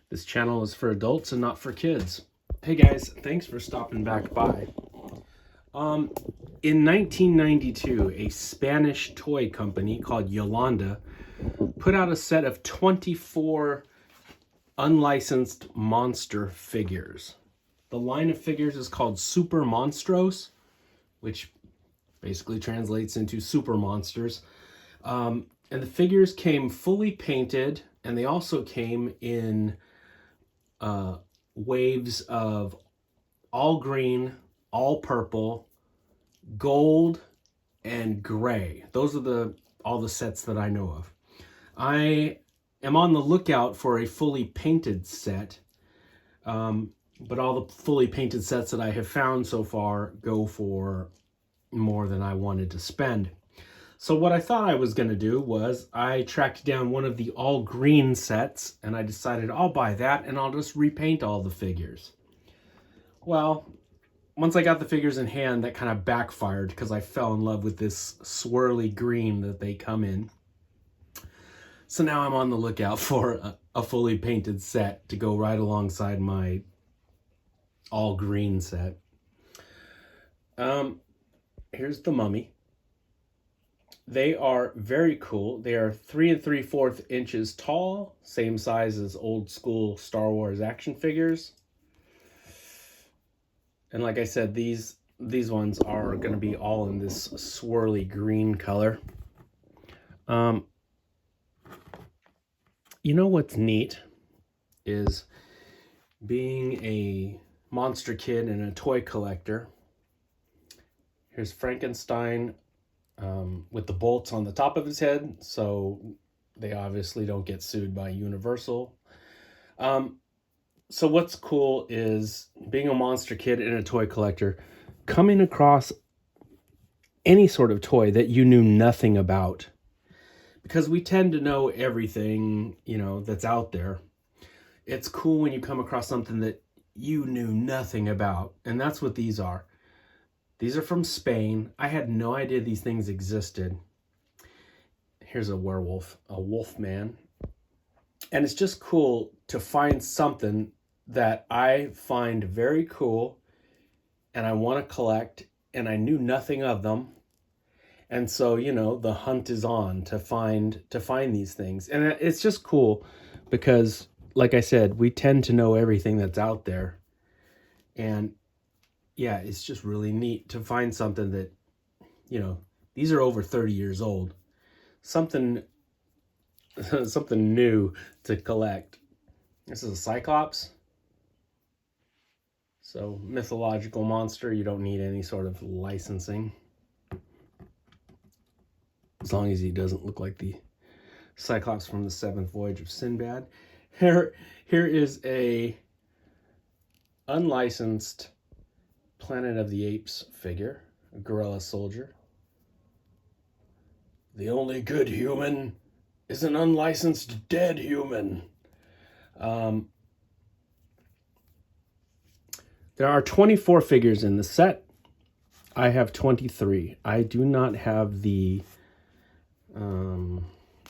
This channel is for adults and not for kids. Hey guys, thanks for stopping back by. In 1992, a Spanish toy company called Yolanda put out a set of 24 unlicensed monster figures. The line of figures is called Super Monstruos, which basically translates into super monsters. And the figures came fully painted, and they also came in waves of all green, all purple, gold, and gray. Those are all the sets that I know of. I am on the lookout for a fully painted set, but all the fully painted sets that I have found so far go for more than I wanted to spend. So what I thought I was going to do was I tracked down one of the all green sets, and I decided I'll buy that and I'll just repaint all the figures. Well, once I got the figures in hand, that kind of backfired because I fell in love with this swirly green that they come in. So now I'm on the lookout for a fully painted set to go right alongside my all green set. Here's the Mummy. They are very cool. They are 3 3/4 inches tall, same size as old school Star Wars action figures. And like I said, these ones are going to be all in this swirly green color. You know what's neat is being a monster kid and a toy collector. Here's Frankenstein with the bolts on the top of his head, so they obviously don't get sued by Universal. So what's cool is being a monster kid and a toy collector, coming across any sort of toy that you knew nothing about. Because we tend to know everything, that's out there. It's cool when you come across something that you knew nothing about, and that's what these are. These are from Spain. I had no idea these things existed. Here's a werewolf, a wolf man. And it's just cool to find something that I find very cool and I want to collect, and I knew nothing of them. And so, the hunt is on to find these things. And it's just cool because, like I said, we tend to know everything that's out there. And yeah, it's just really neat to find something that, these are over 30 years old. Something new to collect. This is a Cyclops. So, mythological monster, you don't need any sort of licensing. As long as he doesn't look like the Cyclops from the Seventh Voyage of Sinbad. Here is a unlicensed Planet of the Apes figure, a gorilla soldier. The only good human is an unlicensed dead human. There are 24 figures in the set. I have 23. I do not have the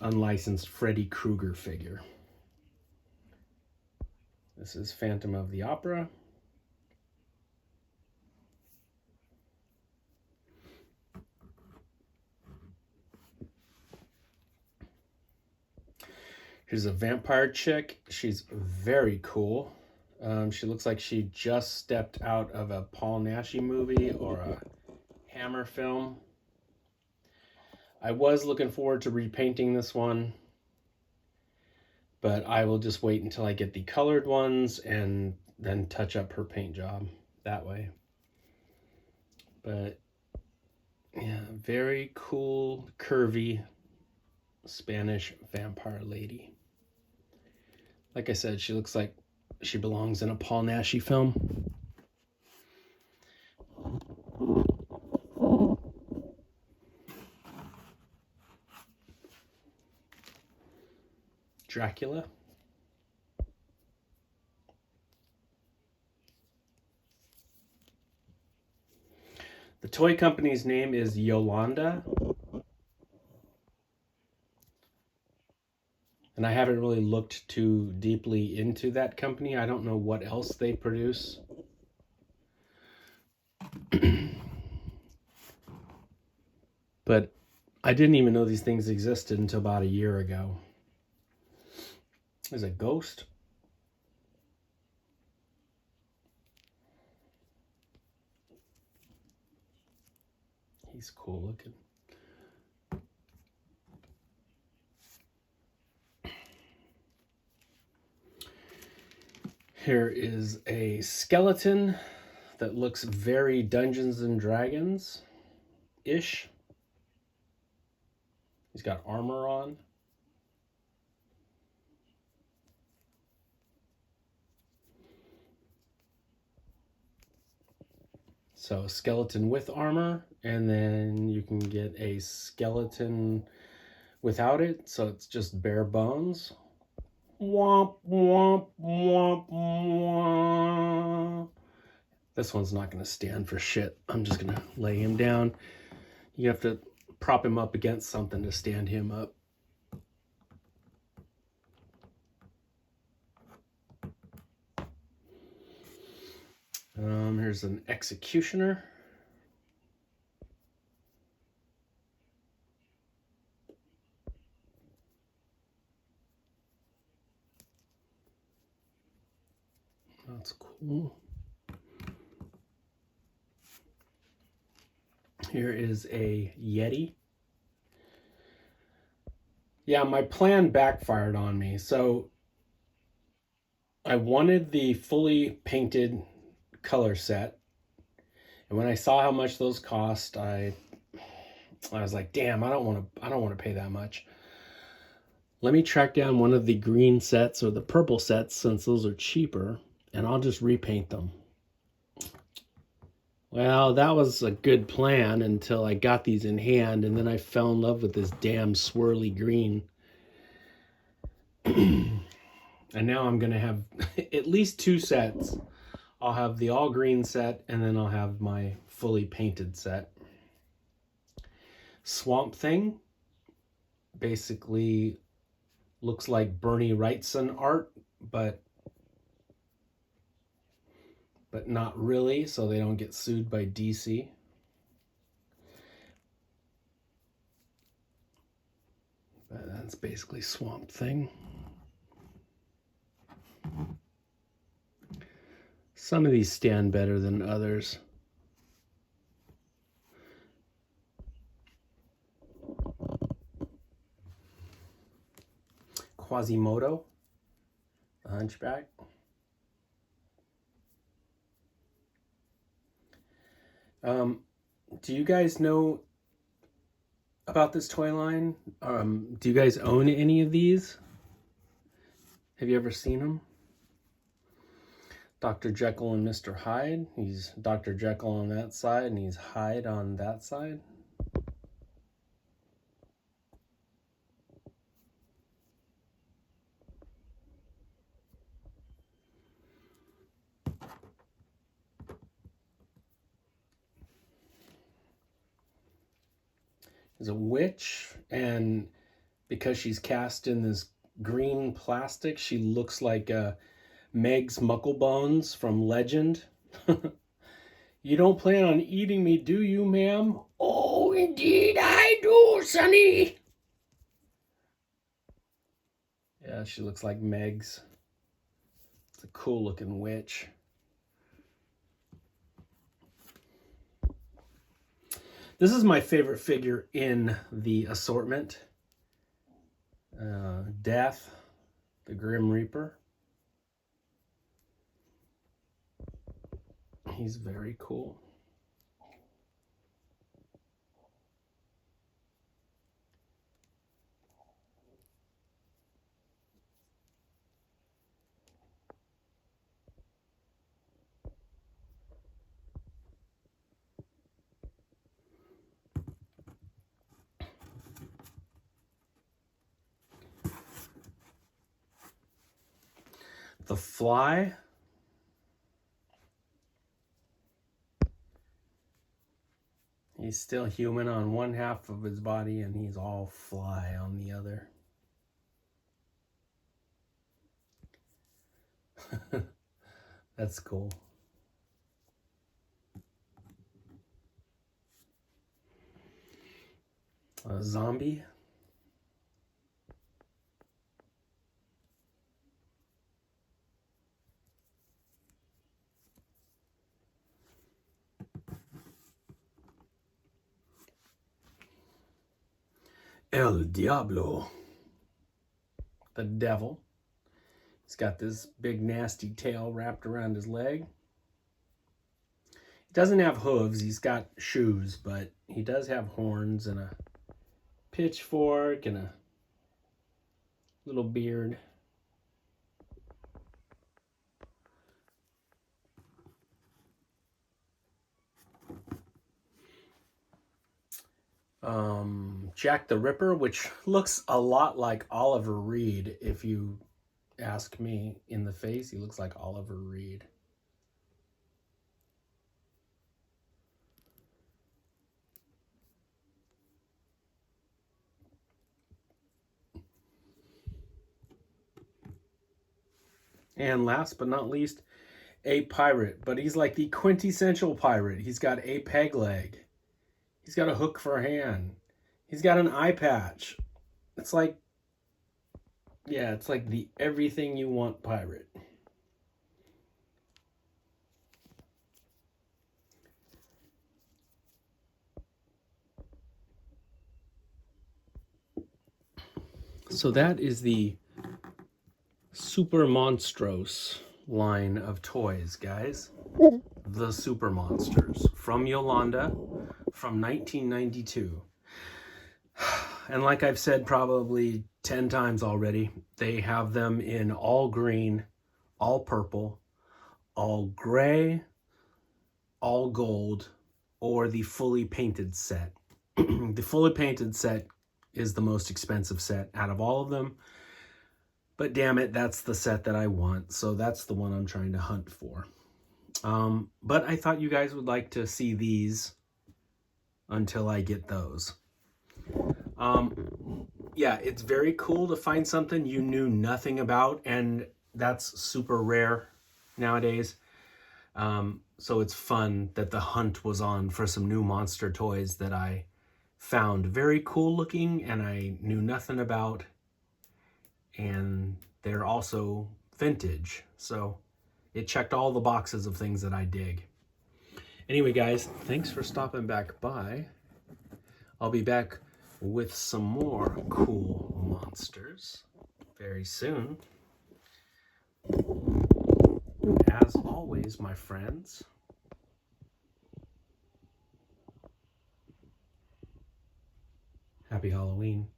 unlicensed Freddy Krueger figure. This is Phantom of the Opera. Here's a vampire chick. She's very cool. She looks like she just stepped out of a Paul Naschy movie or a Hammer film. I was looking forward to repainting this one, but I will just wait until I get the colored ones and then touch up her paint job that way. But yeah, very cool, curvy Spanish vampire lady. Like I said, she looks like she belongs in a Paul Naschy film. Dracula. The toy company's name is Yolanda. And I haven't really looked too deeply into that company. I don't know what else they produce. But I didn't even know these things existed until about a year ago. There's a ghost. He's cool looking. Here is a skeleton that looks very Dungeons and Dragons-ish. He's got armor on. So a skeleton with armor, and then you can get a skeleton without it, so it's just bare bones. Womp, womp, womp, womp. This one's not going to stand for shit. I'm just going to lay him down. You have to prop him up against something to stand him up. Here's an executioner. That's cool. Here is a Yeti. Yeah, my plan backfired on me. So I wanted the fully painted color set. And when I saw how much those cost, I was like, damn, I don't want to pay that much. Let me track down one of the green sets or the purple sets, since those are cheaper, and I'll just repaint them. Well, that was a good plan until I got these in hand, and then I fell in love with this damn swirly green. And now I'm going to have at least 2 sets. I'll have the all green set, and then I'll have my fully painted set. Swamp Thing basically looks like Bernie Wrightson art, but not really, so they don't get sued by DC. But that's basically Swamp Thing. Some of these stand better than others. Quasimodo, the Hunchback. Do you guys know about this toy line? Do you guys own any of these? Have you ever seen them? Dr. Jekyll and Mr. Hyde. He's Dr. Jekyll on that side, and he's Hyde on that side. There's a witch, and because she's cast in this green plastic, she looks like Meg's Mucklebones from Legend. You don't plan on eating me, do you, ma'am? Oh, indeed I do, Sonny. Yeah, she looks like Meg's. It's a cool looking witch. This is my favorite figure in the assortment. Death, the Grim Reaper. He's very cool. The Fly. He's still human on one half of his body, and he's all fly on the other. That's cool. A zombie. El Diablo. The devil. He's got this big nasty tail wrapped around his leg. He doesn't have hooves, he's got shoes, but he does have horns and a pitchfork and a little beard. Jack the Ripper, which looks a lot like Oliver Reed. If you ask me, in the face, he looks like Oliver Reed. And last but not least, a pirate, but he's like the quintessential pirate. He's got a peg leg. He's got a hook for a hand. He's got an eye patch. It's like, yeah, it's like the everything you want pirate. So that is the Super Monstruos line of toys, guys. The Super Monsters from Yolanda from 1992. And like I've said probably 10 times already, they have them in all green, all purple, all gray, all gold, or the fully painted set. The fully painted set is the most expensive set out of all of them. But damn it, that's the set that I want. So that's the one I'm trying to hunt for. But I thought you guys would like to see these until I get those. Yeah, it's very cool to find something you knew nothing about, and that's super rare nowadays. So it's fun that the hunt was on for some new monster toys that I found very cool looking and I knew nothing about. And they're also vintage. So it checked all the boxes of things that I dig. Anyway, guys, thanks for stopping back by. I'll be back with some more cool monsters very soon. As always, my friends, happy Halloween.